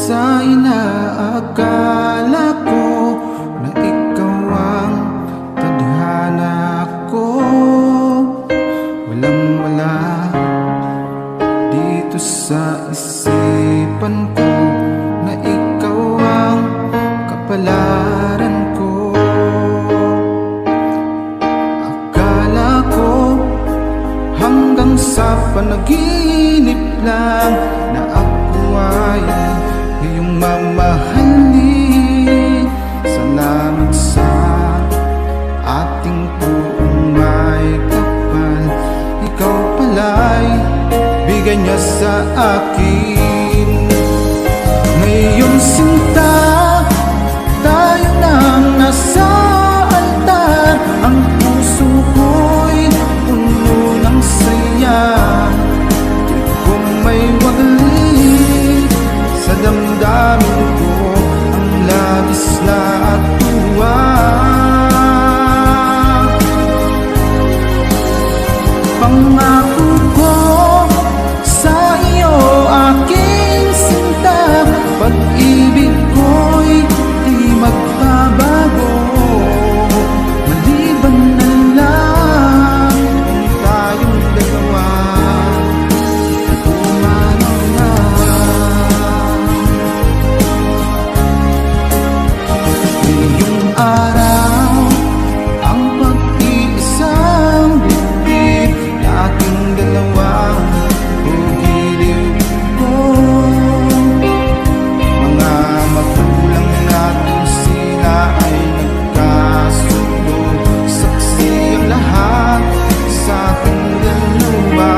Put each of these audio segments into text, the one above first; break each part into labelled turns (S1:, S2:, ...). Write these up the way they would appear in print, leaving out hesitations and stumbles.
S1: Sa inaakala ko na ikaw ang tadhana ko, walang-wala dito sa isipan ko na ikaw ang kapalaran ko. Akala ko hanggang sa panaginip lang na ako ay iyong mamahalin. Salamat sa ating buong may kapal. Ikaw pala'y bigay niya sa akin. Ngayong sinta, tayo nang nasa altar. Ang puso ko'y puno ng saya. Di ko may wagli sa damdamin ko ang labis na tuwa. Pangako ko sa iyo, aking sinta, pag-ibig ko'y di magbabago. Maliban na lang tayong dalawa, umano na. Ngayong araw, ang pag-iisang bibig na ating dalawang pagiliw ko. Mga magulang natin, sila ay nagkasundo. Saksi ang lahat sa ating dalawa.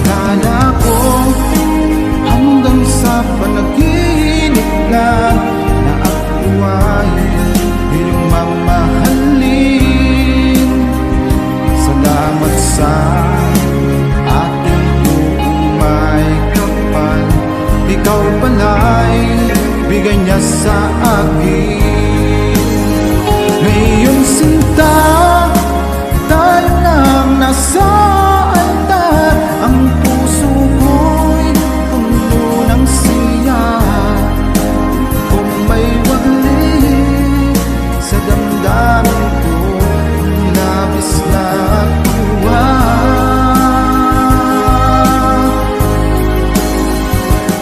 S1: Akala ko hanggang sa panaginip lang na ako ay iyong mamahalin. Salamat sa ating buong may kapal. Ikaw pala'y bigay niya sa akin. Ngayong sinta, tayo nang nasa altar. Ang puso ko'y puno ng siya. Kung may wagli sa damdamin ko, ang labis na tuwa.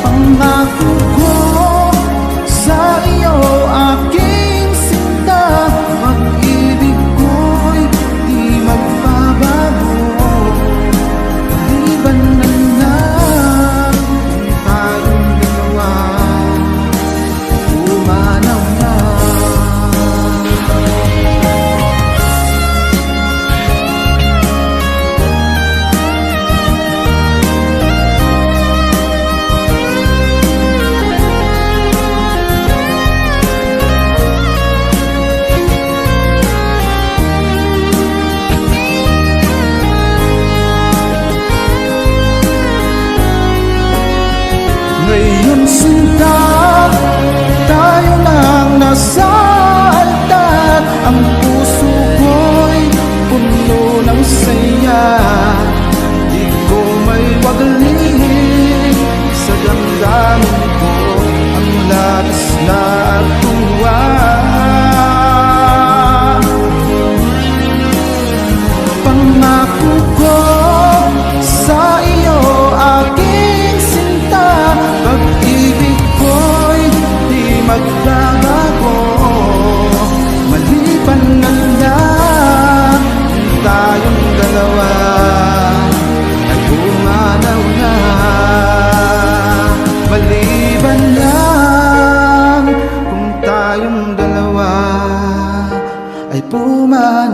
S1: Pangako ko sa iyo, aking sinta, pag-ibig ko'y di magbabago. Maliban na lang tayong dalawa, umanaw na. Ngayon sinta, tayo nang nasa altar. Ang puso ko'y puno ng saya. Di ko may wagli sa damdamin ko ang labis na tuwa. Pangako ko sa iyo, aking sinta, pag-ibig ko'y di magbabago. Maliban na lang tayong dalawa, ay pumanaw na. Maliban lang kung tayong dalawa ay pumanaw.